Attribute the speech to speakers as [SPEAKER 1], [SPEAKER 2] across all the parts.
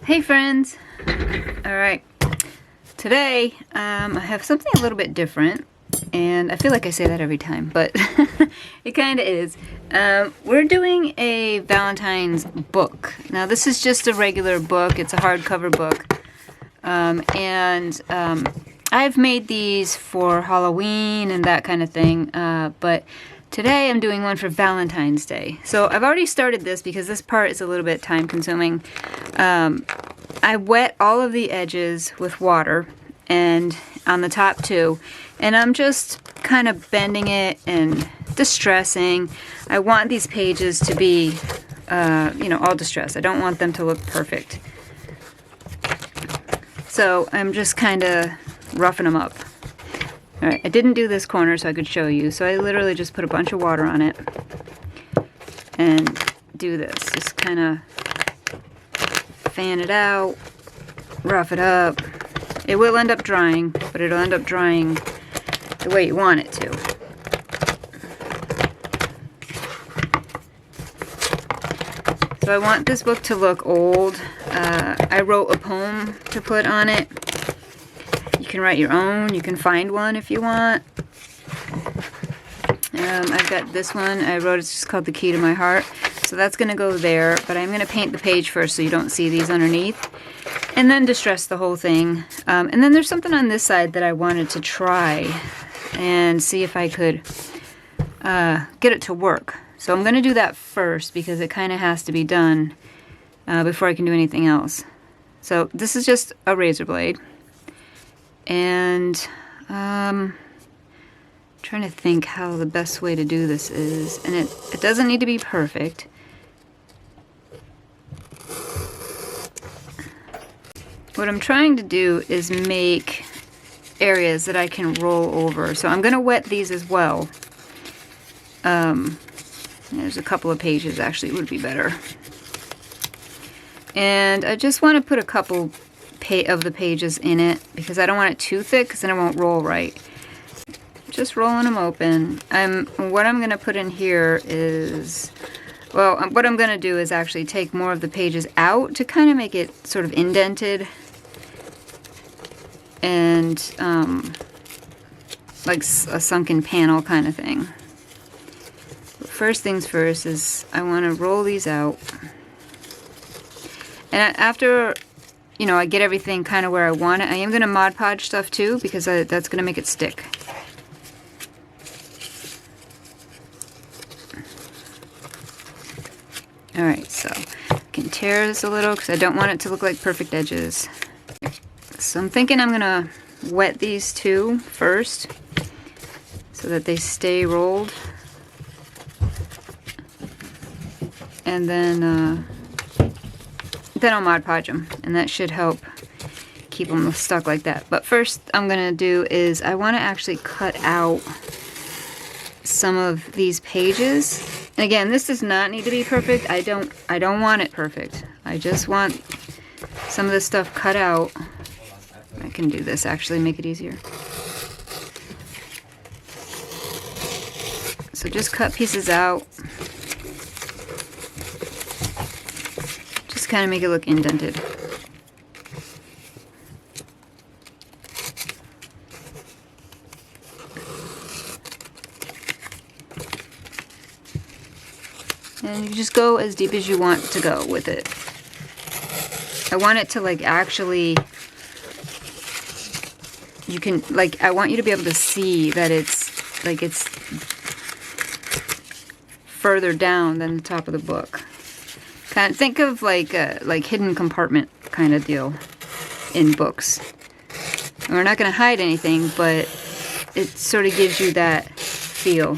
[SPEAKER 1] Hey friends! Alright, today I have something a little bit different, and I feel like I say that every time, but it kind of is. We're doing a Valentine's book. Now this is just a regular book, it's a hardcover book, and I've made these for Halloween and that kind of thing, but today I'm doing one for Valentine's Day. So I've already started this because this part is a little bit time consuming. I wet all of the edges with water and on the top too, and I'm just kind of bending it and distressing. I want these pages to be, all distressed. I don't want them to look perfect. So I'm just kind of roughing them up. Alright, I didn't do this corner so I could show you, so I literally just put a bunch of water on it and do this. Just kind of fan it out, rough it up. It will end up drying, but it'll end up drying the way you want it to. So I want this book to look old. I wrote a poem to put on it. You can write your own. You can find one if you want. I've got this one. I wrote it's just called The Key to My Heart. So that's going to go there, but I'm going to paint the page first so you don't see these underneath. And then distress the whole thing. And then there's something on this side that I wanted to try and see if I could get it to work. So I'm going to do that first because it kind of has to be done before I can do anything else. So this is just a razor blade. And trying to think how the best way to do this is. And it doesn't need to be perfect. What I'm trying to do is make areas that I can roll over. So I'm going to wet these as well. There's a couple of pages actually would be better. And I just want to put a couple of the pages in it because I don't want it too thick because then it won't roll right. Just rolling them open. What I'm going to put in here is, well, what I'm going to do is actually take more of the pages out to kind of make it sort of indented and like a sunken panel kind of thing. But first things first is I want to roll these out. And after, I get everything kind of where I want it, I am going to Mod Podge stuff too because that's going to make it stick. Alright, so I can tear this a little because I don't want it to look like perfect edges. So I'm thinking I'm going to wet these two first so that they stay rolled. And then I'll Mod Podge them, and that should help keep them stuck like that. But first I'm going to do is I want to actually cut out some of these pages. And again, this does not need to be perfect. I don't want it perfect. I just want some of this stuff cut out. I can do this actually, make it easier. So just cut pieces out. Just kind of make it look indented. And you just go as deep as you want to go with it. I want it to actually, I want you to be able to see that it's further down than the top of the book. Kind of think of like hidden compartment kind of deal in books. And we're not going to hide anything, but it sort of gives you that feel.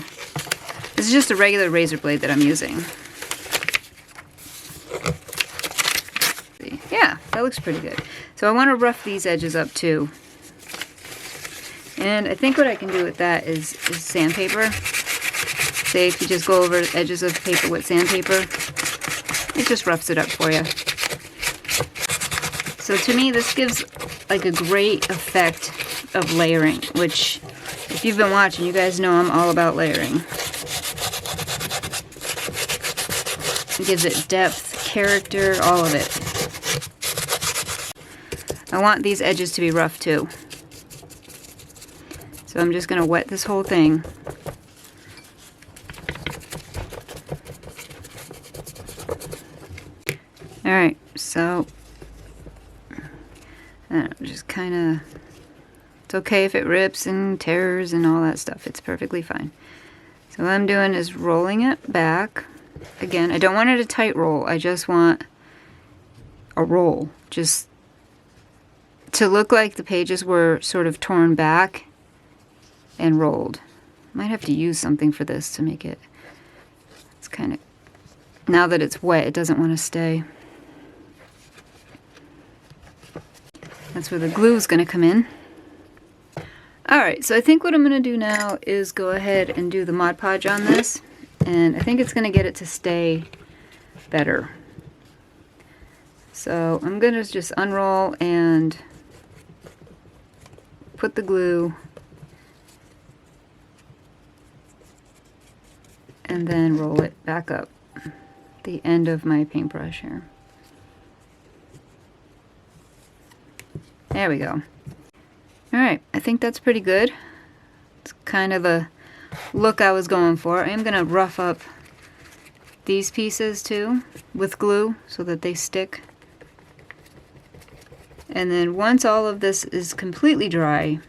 [SPEAKER 1] This is just a regular razor blade that I'm using. Yeah, that looks pretty good. So I want to rough these edges up too. And I think what I can do with that is sandpaper. Say if you just go over edges of paper with sandpaper, it just roughs it up for you. So to me this gives like a great effect of layering, which if you've been watching, you guys know I'm all about layering. It gives it depth, character, all of it. I want these edges to be rough too. So I'm just going to wet this whole thing. Alright, so just kind of, it's okay if it rips and tears and all that stuff. It's perfectly fine. So what I'm doing is rolling it back. Again, I don't want it a tight roll. I just want a roll. Just to look like the pages were sort of torn back and rolled. Might have to use something for this to make it, it's kind of, now that it's wet, it doesn't want to stay. That's where the glue is going to come in. Alright, so I think what I'm going to do now is go ahead and do the Mod Podge on this. And I think it's going to get it to stay better. So I'm going to just unroll and put the glue and then roll it back up the end of my paintbrush here. There we go. Alright, I think that's pretty good. It's kind of the look I was going for. I am going to rough up these pieces too with glue so that they stick. And then once all of this is completely dry,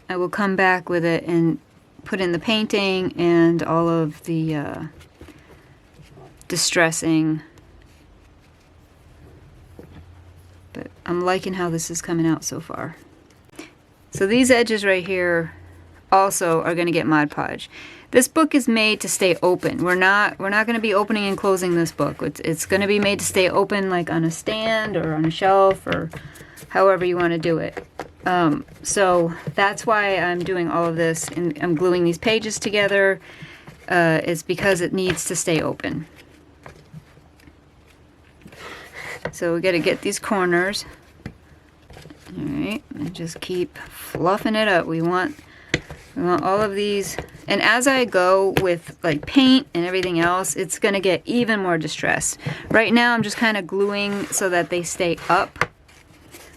[SPEAKER 1] I will come back with it and put in the painting and all of the distressing. But I'm liking how this is coming out so far. So these edges right here also are going to get Mod Podge. This book is made to stay open. We're not going to be opening and closing this book. It's going to be made to stay open, like on a stand or on a shelf or however you want to do it. So that's why I'm doing all of this and I'm gluing these pages together. It's because it needs to stay open. So we got to get these corners. Alright, and just keep fluffing it up. We want all of these, and as I go with like paint and everything else, it's gonna get even more distressed. Right now I'm just kind of gluing so that they stay up,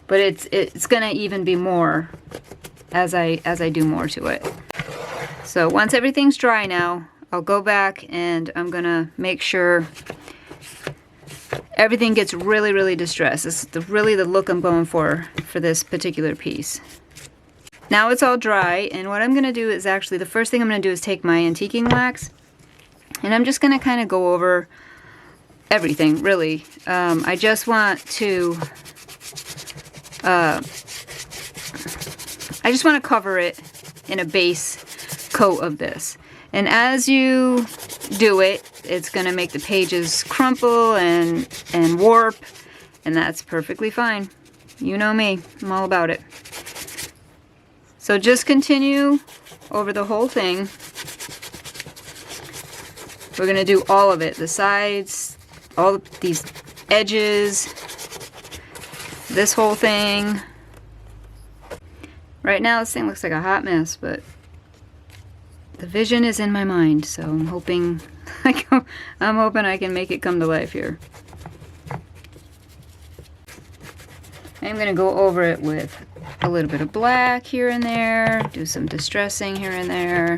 [SPEAKER 1] but it's gonna even be more as I do more to it. So once everything's dry now, I'll go back and I'm gonna make sure everything gets really, really distressed. This is really the look I'm going for this particular piece. Now it's all dry, and what I'm going to do is actually, the first thing I'm going to do is take my antiquing wax, and I'm just going to kind of go over everything, really. I just want to, cover it in a base coat of this. And as you do it, it's going to make the pages crumple and warp, and that's perfectly fine. You know me, I'm all about it. So just continue over the whole thing. We're going to do all of it, the sides, all of these edges, this whole thing. Right now this thing looks like a hot mess, but the vision is in my mind, so I'm hoping I can make it come to life here. I'm going to go over it with a little bit of black here and there, do some distressing here and there.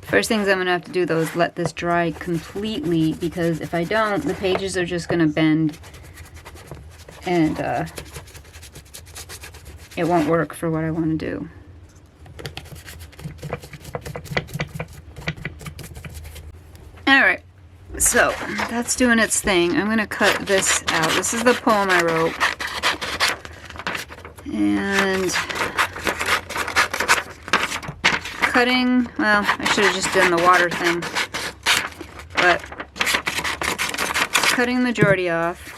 [SPEAKER 1] First things I'm going to have to do though is let this dry completely, because if I don't, the pages are just going to bend and it won't work for what I want to do. Alright, so that's doing its thing. I'm going to cut this out. This is the poem I wrote. And cutting, well, I should have just done the water thing. But cutting the majority off.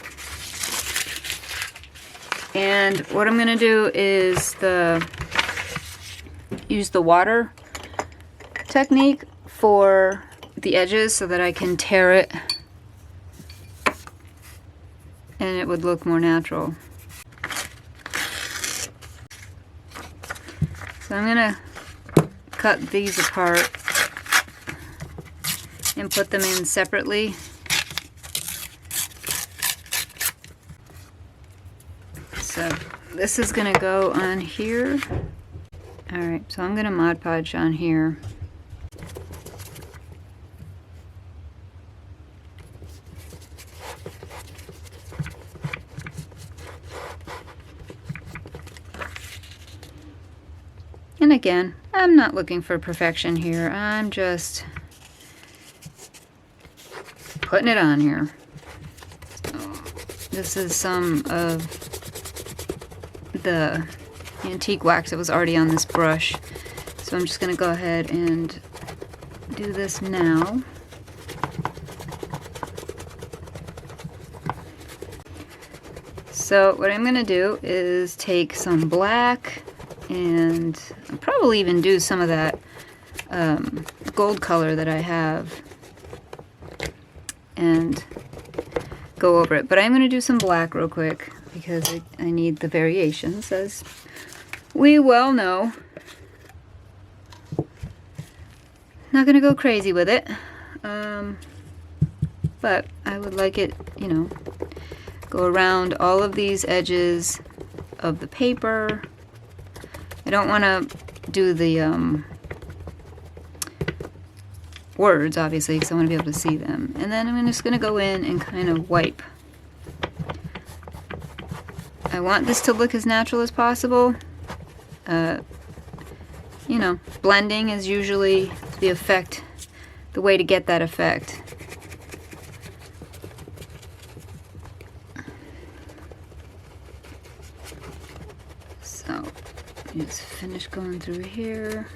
[SPEAKER 1] And what I'm going to do is use the water technique for the edges so that I can tear it and it would look more natural. So I'm going to cut these apart and put them in separately. So this is gonna go on here. All right, so I'm gonna Mod Podge on here. And again, I'm not looking for perfection here. I'm just putting it on here. So this is some of the antique wax that was already on this brush. So I'm just going to go ahead and do this now. So what I'm going to do is take some black, and I'll probably even do some of that gold color that I have and go over it. But I'm going to do some black real quick because I need the variations, as we well know. Not going to go crazy with it, but I would like it, you know, go around all of these edges of the paper. I don't want to do the words, obviously, because I want to be able to see them. And then I'm just going to go in and kind of wipe. I want this to look as natural as possible. You know, blending is usually the effect, the way to get that effect. So, just finish going through here.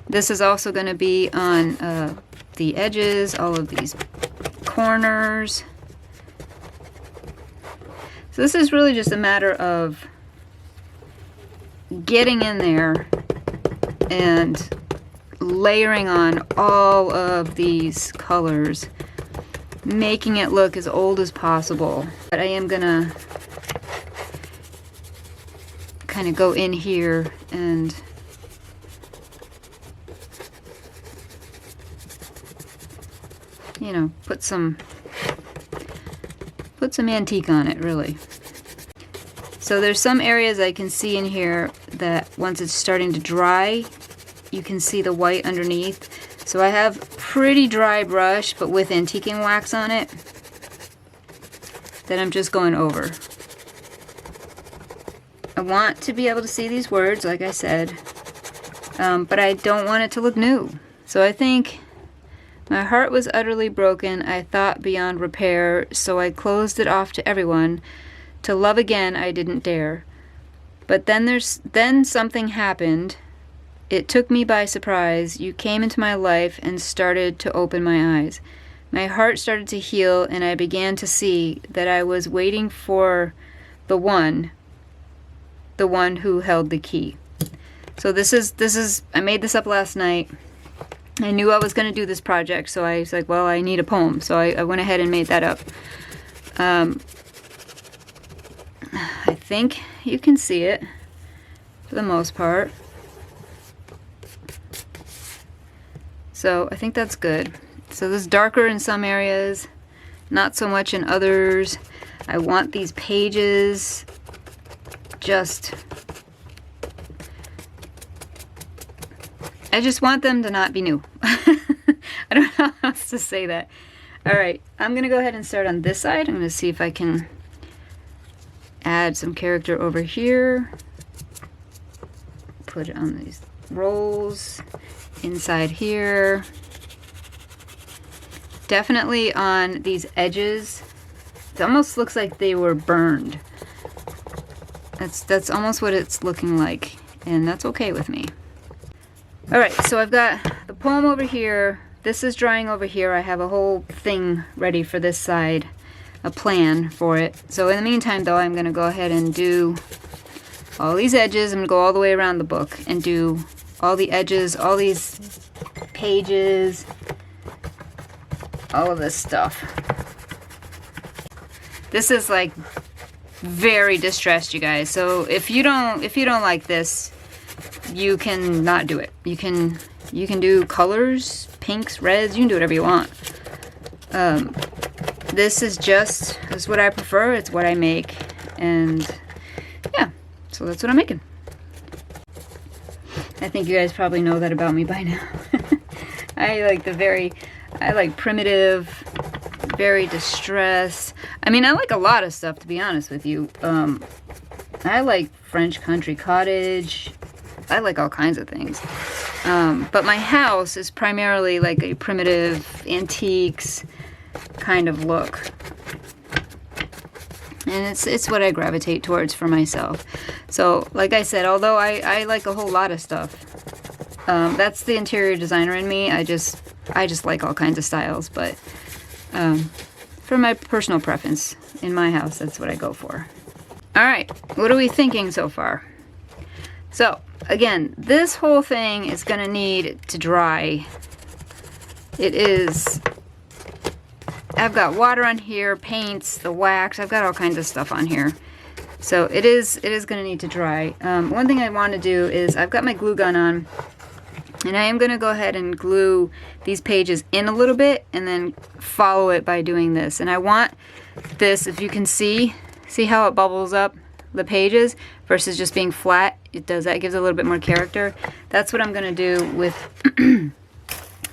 [SPEAKER 1] This is also going to be on the edges, all of these corners. So this is really just a matter of getting in there and layering on all of these colors, making it look as old as possible. But I am gonna kind of go in here and you know, put some antique on it, really. So there's some areas I can see in here that once it's starting to dry, you can see the white underneath. So I have pretty dry brush, but with antiquing wax on it, that I'm just going over. I want to be able to see these words, like I said, but I don't want it to look new. So I think my heart was utterly broken. I thought beyond repair, so I closed it off to everyone. To love again, I didn't dare. But then something happened. It took me by surprise. You came into my life and started to open my eyes. My heart started to heal, and I began to see that I was waiting for the one who held the key. So this is I made this up last night. I knew I was going to do this project, so I was like, well, I need a poem. So I went ahead and made that up. I think you can see it for the most part. So I think that's good. So this is darker in some areas, not so much in others. I want these pages I just want them to not be new. I don't know how else to say that. Alright, I'm going to go ahead and start on this side. I'm going to see if I can add some character over here. Put it on these rolls. Inside here. Definitely on these edges. It almost looks like they were burned. That's almost what it's looking like. And that's okay with me. Alright, so I've got the poem over here. This is drying over here. I have a whole thing ready for this side. A plan for it. So in the meantime, though, I'm going to go ahead and do all these edges. I'm going to go all the way around the book and do all the edges, all these pages, all of this stuff. This is like very distressed, you guys. So if you don't like this, you can not do it. You can do colors, pinks, reds. You can do whatever you want. This is what I prefer. It's what I make, And yeah, so that's what I'm making. I think you guys probably know that about me by now. I like primitive, very distressed. I mean, I like a lot of stuff, to be honest with you. I like French country cottage. I like all kinds of things. But my house is primarily like a primitive antiques kind of look. And it's what I gravitate towards for myself. So, like I said, although I like a whole lot of stuff, that's the interior designer in me. I just like all kinds of styles, but for my personal preference in my house, that's what I go for. All right, what are we thinking so far? So, again, this whole thing is gonna need to dry. I've got water on here, paints, the wax, I've got all kinds of stuff on here. So it is gonna need to dry. One thing I want to do is, I've got my glue gun on, and I am gonna go ahead and glue these pages in a little bit and then follow it by doing this. And I want this, if you can see how it bubbles up the pages versus just being flat. It gives it a little bit more character. That's what I'm gonna do with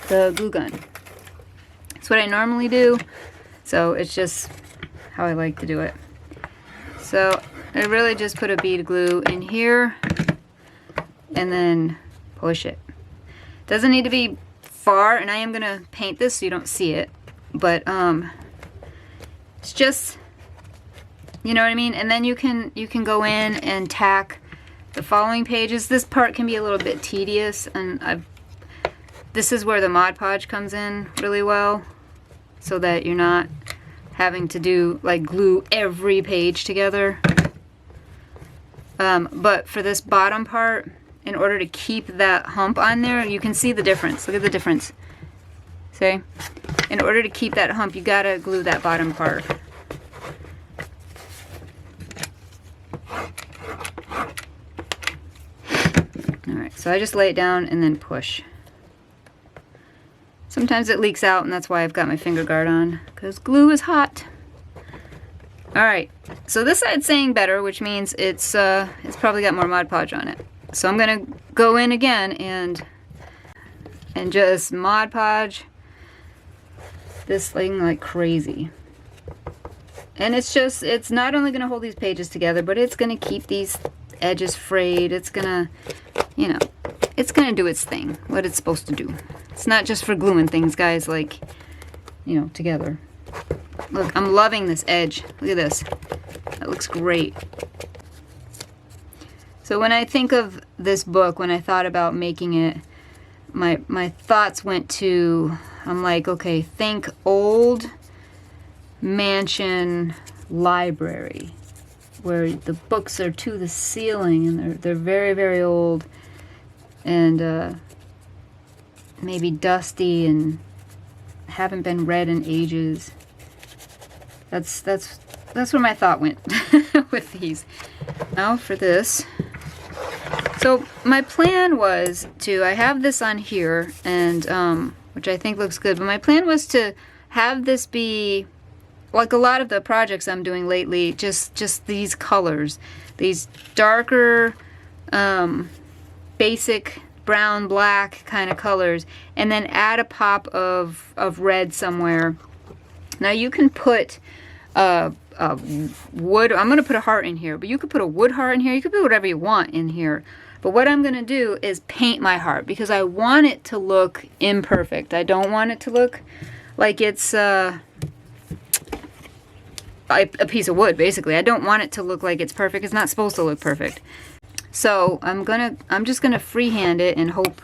[SPEAKER 1] the glue gun. It's what I normally do, so it's just how I like to do it. So I really just put a bead of glue in here and then push it. Doesn't need to be far, and I am gonna paint this so you don't see it, but it's just, you know what I mean? And then you can go in and tack the following pages. This part can be a little bit tedious, and this is where the Mod Podge comes in really well, so that you're not having to do like glue every page together. But for this bottom part, in order to keep that hump on there, you can see the difference. Look at the difference. See? In order to keep that hump, you gotta glue that bottom part. Alright, so I just lay it down and then push. Sometimes it leaks out, and that's why I've got my finger guard on, because glue is hot. Alright, so this side's saying better, which means it's probably got more Mod Podge on it. So I'm gonna go in again and just Mod Podge this thing like crazy. And it's not only gonna hold these pages together, but it's gonna keep these edges frayed. It's gonna, you know, it's gonna do its thing, what it's supposed to do. It's not just for gluing things, guys, like, you know, together. Look, I'm loving this edge. Look at this. That looks great. So when I think of this book, when I thought about making it, my thoughts went to, I'm like, okay, think old mansion library, where the books are to the ceiling and they're very, very old and maybe dusty and haven't been read in ages. That's where my thought went with these. Now for this. So my plan was I have this on here, and which I think looks good, but my plan was to have this be like a lot of the projects I'm doing lately, just these colors, these darker, basic brown, black kind of colors, and then add a pop of red somewhere. Now you can put wood, I'm going to put a heart in here, but you could put a wood heart in here, you could put whatever you want in here. But what I'm going to do is paint my heart, because I want it to look imperfect. I don't want it to look like it's a piece of wood, basically. I don't want it to look like it's perfect. It's not supposed to look perfect. So I'm just gonna freehand it and hope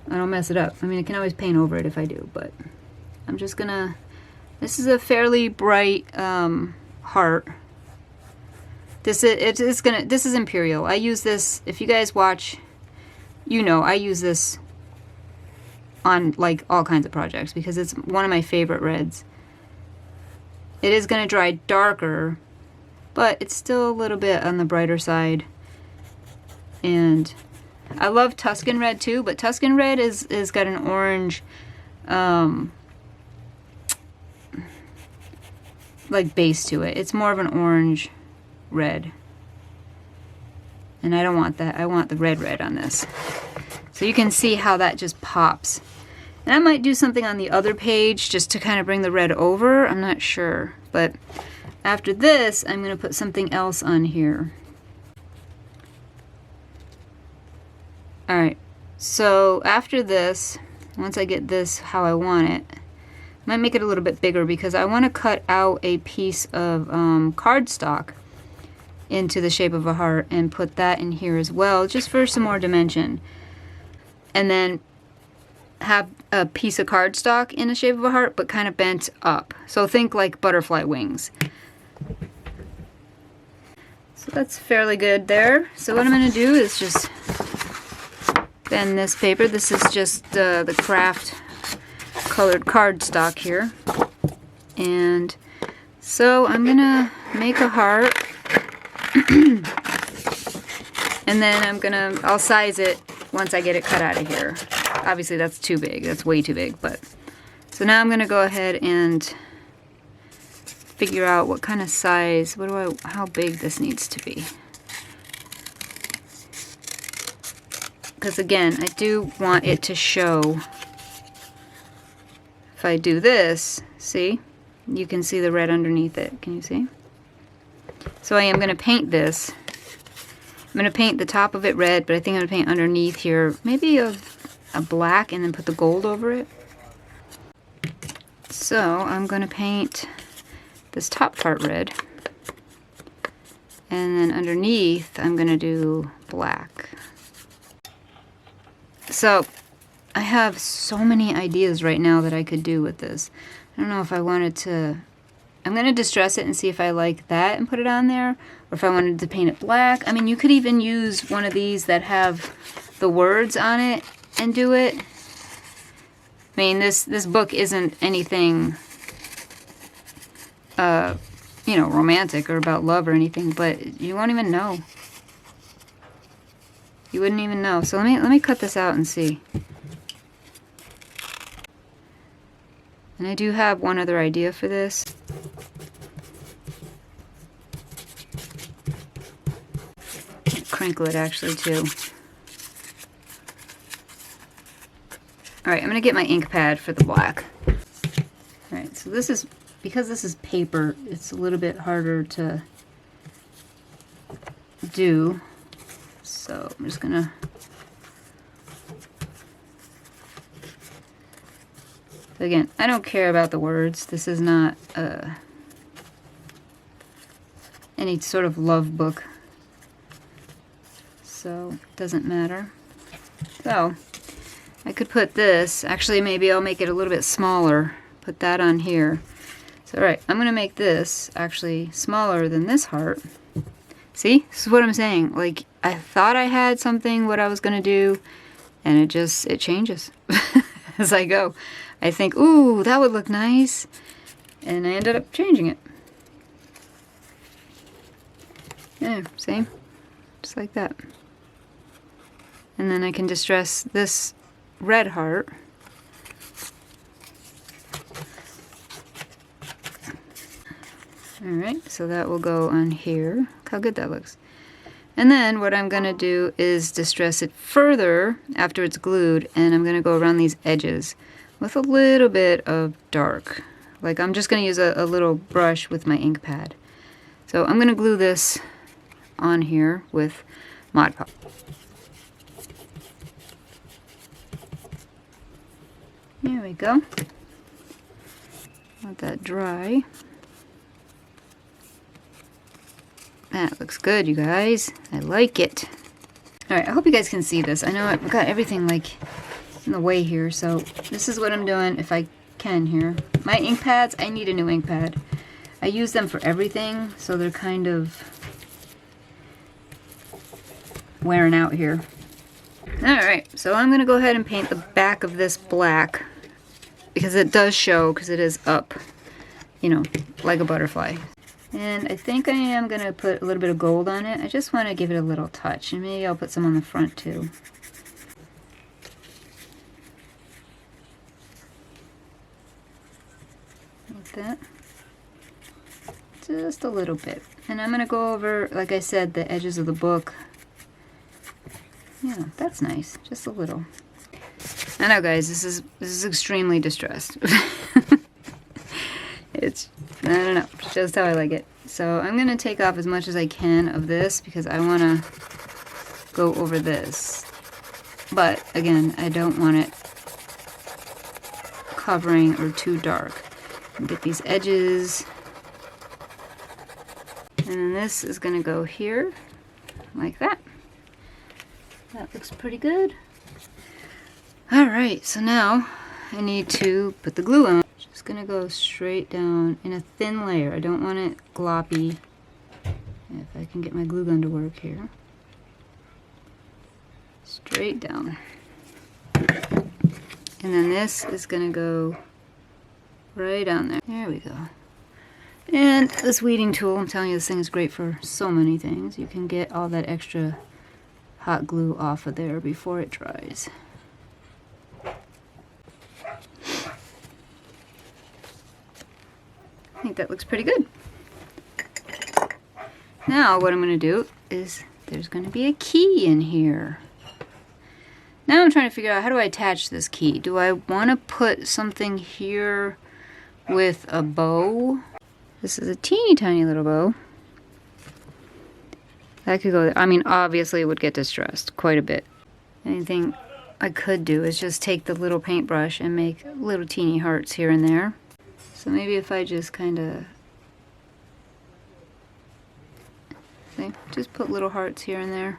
[SPEAKER 1] I don't mess it up. I mean, I can always paint over it if I do, but I'm just gonna, this is a fairly bright heart. This is Imperial. I use this, if you guys watch, you know, I use this on like all kinds of projects because it's one of my favorite reds. It is going to dry darker, but it's still a little bit on the brighter side. And I love Tuscan red too, but Tuscan red is got an orange like base to it. It's more of an orange red. And I don't want that. I want the red on this. So you can see how that just pops. And I might do something on the other page just to kind of bring the red over. I'm not sure. But after this, I'm going to put something else on here. Alright, so after this, once I get this how I want it, I might make it a little bit bigger because I want to cut out a piece of cardstock into the shape of a heart and put that in here as well, just for some more dimension. And then have a piece of cardstock in the shape of a heart, but kind of bent up. So think like butterfly wings. So that's fairly good there. So what I'm going to do is just bend this paper. This is just the craft colored cardstock here. And so I'm going to make a heart. And then I'll size it once I get it cut out of here. Obviously that's too big, that's way too big, but. So now I'm gonna go ahead and figure out what kind of size, how big this needs to be. Because again, I do want it to show. If I do this, see? You can see the red underneath it, can you see? So I am gonna paint this. I'm going to paint the top of it red, but I think I'm going to paint underneath here maybe a black and then put the gold over it. So I'm going to paint this top part red. And then underneath I'm going to do black. So I have so many ideas right now that I could do with this. I don't know if I wanted to... I'm going to distress it and see if I like that and put it on there, or if I wanted to paint it black. I mean, you could even use one of these that have the words on it and do it. I mean, this book isn't anything, you know, romantic or about love or anything, but you won't even know. You wouldn't even know. So let me cut this out and see. And I do have one other idea for this. Crinkle it actually too. Alright, I'm going to get my ink pad for the black. Alright, so this is, because this is paper, it's a little bit harder to do. So I'm just going to... Again, I don't care about the words. This is not any sort of love book. So it doesn't matter. So I could put this, actually maybe I'll make it a little bit smaller, put that on here. So alright, I'm going to make this actually smaller than this heart. See, this is what I'm saying, like I thought I had something what I was going to do, and it changes as I go. I think, ooh, that would look nice, and I ended up changing it. Yeah, see, just like that. And then I can distress this red heart. Alright, so that will go on here. Look how good that looks. And then what I'm going to do is distress it further after it's glued, and I'm going to go around these edges with a little bit of dark. Like I'm just going to use a little brush with my ink pad. So I'm going to glue this on here with Mod Podge. There we go. Let that dry. That looks good, you guys. I like it. Alright, I hope you guys can see this. I know I've got everything like in the way here, so this is what I'm doing if I can here. My ink pads, I need a new ink pad. I use them for everything, so they're kind of wearing out here. Alright, so I'm going to go ahead and paint the back of this black, because it does show, because it is up, you know, like a butterfly. And I think I am going to put a little bit of gold on it. I just want to give it a little touch, and maybe I'll put some on the front too. Like that. just a little bit. And I'm going to go over, like I said, the edges of the book. Yeah, that's nice. Just a little. I know, guys, this is extremely distressed. It's, I don't know, just how I like it. So I'm going to take off as much as I can of this because I want to go over this. But, again, I don't want it covering or too dark. Get these edges. And then this is going to go here, like that. That looks pretty good. Alright, so now I need to put the glue on. Just going to go straight down in a thin layer. I don't want it gloppy. If I can get my glue gun to work here. Straight down. And then this is going to go right on there. There we go. And this weeding tool, I'm telling you, this thing is great for so many things. You can get all that extra hot glue off of there before it dries. I think that looks pretty good. Now what I'm going to do is there's going to be a key in here. Now I'm trying to figure out, how do I attach this key? Do I want to put something here with a bow? This is a teeny tiny little bow. That could go there. I mean, obviously it would get distressed quite a bit. Anything I could do is just take the little paintbrush and make little teeny hearts here and there. So maybe if I just kind of, see, just put little hearts here and there.